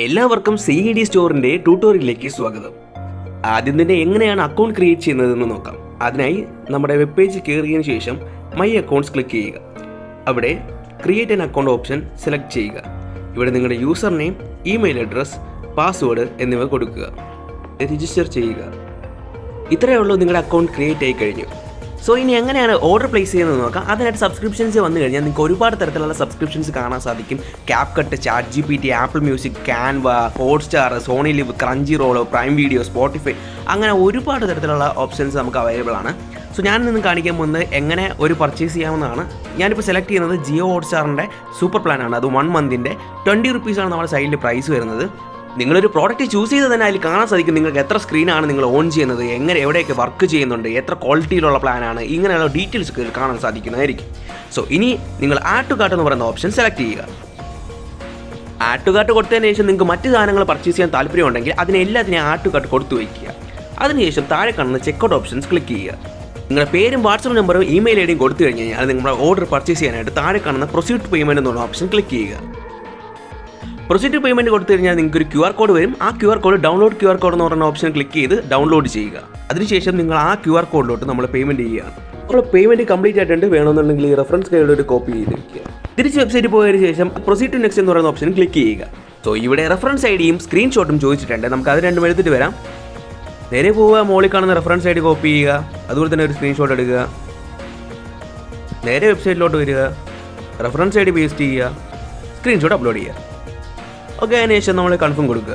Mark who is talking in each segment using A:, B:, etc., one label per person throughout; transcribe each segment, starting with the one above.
A: എല്ലാവർക്കും CED സ്റ്റോറിൻ്റെ ട്യൂട്ടോറിയലിലേക്ക് സ്വാഗതം. ആദ്യം തന്നെ എങ്ങനെയാണ് അക്കൗണ്ട് ക്രിയേറ്റ് ചെയ്യുന്നതെന്ന് നോക്കാം. അതിനായി നമ്മുടെ വെബ് പേജ് കയറിയതിനു ശേഷം മൈ അക്കൗണ്ട്സ് ക്ലിക്ക് ചെയ്യുക. അവിടെ create an account option select ചെയ്യുക. ഇവിടെ നിങ്ങളുടെ user name, email address, password എന്നിവ കൊടുക്കുക. രജിസ്റ്റർ ചെയ്യുക. ഇത്രയേ ഉള്ളൂ, നിങ്ങളുടെ അക്കൗണ്ട് ക്രിയേറ്റ് ആയി കഴിഞ്ഞു. സോ ഇനി എങ്ങനെയാണ് ഓർഡർ പ്ലേസ് ചെയ്യുന്നത് നോക്കാം. അതിനായിട്ട് സബ്സ്ക്രിപ്ഷൻസ് വന്നു കഴിഞ്ഞാൽ നിങ്ങൾക്ക് ഒരുപാട് തരത്തിലുള്ള സബ്സ്ക്രിപ്ഷൻസ് കാണാൻ സാധിക്കും. CapCut, ChatGPT, Apple music, Canva, Hotstar, Sony Liv, Crunchyroll, Prime Video, Spotify, അങ്ങനെ ഒരുപാട് തരത്തിലുള്ള ഓപ്ഷൻസ് നമുക്ക് അവൈലബിൾ ആണ്. സോ ഞാൻ നിന്ന് കാണിക്കാൻ പോകുന്നത് എങ്ങനെ ഒരു പർച്ചേസ് ചെയ്യാവുന്നതാണ്. ഞാനിപ്പോൾ സെലക്ട് ചെയ്യുന്നത് ജിയോ ഹോട്ട്സ്റ്റാറിൻ്റെ സൂപ്പർ പ്ലാനാണ്. അത് 1 മന്തിൻ്റെ 20 റുപ്പീസാണ് നമ്മുടെ സൈഡിൽ പ്രൈസ് വരുന്നത്. നിങ്ങളൊരു പ്രോഡക്റ്റ് ചൂസ് ചെയ്ത് തന്നെ അതിൽ കാണാൻ സാധിക്കും നിങ്ങൾക്ക് എത്ര സ്ക്രീനാണ് നിങ്ങൾ ഓൺ ചെയ്യുന്നത്, എങ്ങനെ എവിടെയൊക്കെ വർക്ക് ചെയ്യുന്നുണ്ട്, എത്ര ക്വാളിറ്റിയിലുള്ള പ്ലാനാണ്, ഇങ്ങനെയുള്ള ഡീറ്റെയിൽസ് ഒക്കെ കാണാൻ സാധിക്കുന്നതായിരിക്കും. സോ ഇനി നിങ്ങൾ ആഡ് ടു കാർട്ട് എന്ന് പറയുന്ന ഓപ്ഷൻ സെലക്ട് ചെയ്യുക. ആഡ് ടു കാർട്ട് കൊടുത്തതിന് ശേഷം നിങ്ങൾക്ക് മറ്റ് സാധനങ്ങൾ പർച്ചേസ് ചെയ്യാൻ താല്പര്യമുണ്ടെങ്കിൽ അതിനെല്ലാത്തിനും ആഡ് ടു കാർട്ട് കൊടുത്തു വയ്ക്കുക. അതിനുശേഷം താഴെ കാണുന്ന ചെക്കൗട്ട് ഓപ്ഷൻസ് ക്ലിക്ക് ചെയ്യുക. നിങ്ങളുടെ പേരും വാട്സപ്പ് നമ്പറും ഇമെയിൽ ഐ ഡിയും കൊടുത്തു കഴിഞ്ഞ് കഴിഞ്ഞാൽ നിങ്ങളുടെ ഓർഡർ പർച്ചേസ് ചെയ്യാനായിട്ട് താഴെ കാണുന്ന പ്രൊസീഡ് ടു പേയ്മെൻറ്റ് എന്നുള്ള ഓപ്ഷൻ ക്ലിക്ക് ചെയ്യുക. പ്രൊസീഡ് ടു പേയ്മെൻറ്റ് കൊടുത്തു കഴിഞ്ഞാൽ നിങ്ങൾക്ക് ഒരു QR കോഡ് വരും. ആ QR code download QR code എന്ന് പറയുന്ന ഓപ്ഷൻ ക്ലിക്ക് ചെയ്ത് ഡൗൺലോഡ് ചെയ്യുക. അതിനുശേഷം നിങ്ങൾ ആ QR കോഡിലോട്ട് നമ്മൾ പേയ്മെൻറ്റ് ചെയ്യുകയാണ്. നമ്മൾ പേയ്മെൻറ്റ് കംപ്ലീറ്റ് ആയിട്ടുണ്ട്. വേണമെന്നുണ്ടെങ്കിൽ ഈ റെഫറൻസ് കാർഡ് ഒരു കോപ്പി ചെയ്ത് വയ്ക്കുക. തിരിച്ച് വെബ്സൈറ്റിൽ പോയതിനു ശേഷം പ്രൊസീഡ് ടു നെക്സ്റ്റ് എന്ന് പറയുന്ന ഓപ്ഷൻ ക്ലിക്ക് ചെയ്യുക. സോ ഇവിടെ റെഫറൻസ് ഐ ഡിയും സ്ക്രീൻഷോട്ടും ചോദിച്ചിട്ടുണ്ട്. നമുക്ക് അത് രണ്ടും എടുത്തിട്ട് വരാം. നേരെ പോവുക, മുകളിൽ കാണുന്ന റെഫറൻസ് ഐ ഡി കോപ്പി ചെയ്യുക. അതുപോലെ തന്നെ ഒരു സ്ക്രീൻഷോട്ട് എടുക്കുക. നേരെ വെബ്സൈറ്റിലോട്ട് വരിക, റെഫറൻസ് ഐ ഡി പേസ്റ്റ് ചെയ്യുക, സ്ക്രീൻഷോട്ട് അപ്ലോഡ് ചെയ്യുക. ഓക്കെ, അതിനുശേഷം നമ്മൾ കൺഫേം കൊടുക്കുക.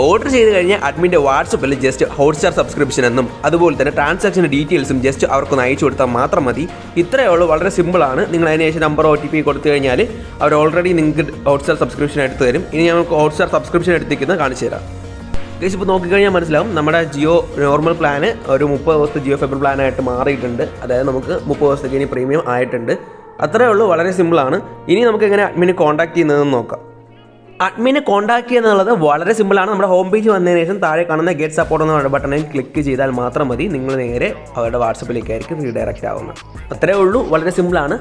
A: ഓർഡർ ചെയ്ത് കഴിഞ്ഞാൽ അഡ്മിൻ്റെ വാട്സപ്പിൽ ജസ്റ്റ് ഹോട്ട്സ്റ്റാർ സബ്സ്ക്രിപ്ഷൻ എന്നും അതുപോലെ തന്നെ ട്രാൻസാക്ഷൻ ഡീറ്റെയിൽസും ജസ്റ്റ് അവർക്കൊന്ന് അയച്ചു കൊടുത്താൽ മാത്രം മതി. ഇത്രയേ ഉള്ളൂ, വളരെ സിമ്പിളാണ്. നിങ്ങൾ അതിനുശേഷം നമ്പർ OTP കൊടുത്തു കഴിഞ്ഞാൽ അവർ ഓൾറെഡി നിങ്ങൾക്ക് ഹോട്ട്സ്റ്റാർ സബ്സ്ക്രിപ്ഷൻ എടുത്ത് തരും. ഇനി ഞങ്ങൾക്ക് ഹോട്ട്സ്റ്റാർ സബ്സ്ക്രിപ്ഷൻ എടുത്തിരിക്കുന്നത് കാണിച്ചു തരാം. ഗൈസ്, ഇപ്പോൾ നോക്കിക്കഴിഞ്ഞാൽ മനസ്സിലാവും നമ്മുടെ ജിയോ നോർമൽ പ്ലാന് ഒരു 30 ദിവസത്തെ ജിയോ ഫൈബർ പ്ലാനായിട്ട് മാറിയിട്ടുണ്ട്. അതായത് നമുക്ക് 30 ദിവസത്തേക്ക് ഇനി പ്രീമിയം ആയിട്ടുണ്ട്. അത്രയേ ഉള്ളൂ, വളരെ സിമ്പിളാണ്. ഇനി നമുക്ക് എങ്ങനെ അഡ്മിനെ കോൺടാക്ട് ചെയ്യുന്നതെന്ന് നോക്കാം. അഡ്മിനെ കോൺടാക്ട് ചെയ്യുക എന്നുള്ളത് വളരെ സിമ്പിളാണ്. നമ്മുടെ ഹോം പേജ് വന്നതിന് ശേഷം താഴെ കാണുന്ന ഗെറ്റ് സപ്പോർട്ട് എന്ന ബട്ടണിൽ ക്ലിക്ക് ചെയ്താൽ മാത്രം മതി. നിങ്ങൾ നേരെ അവരുടെ വാട്സപ്പിലേക്കായിരിക്കും റീഡയറക്റ്റ് ആവുന്നത്. അത്രയേ ഉള്ളൂ, വളരെ സിമ്പിളാണ്.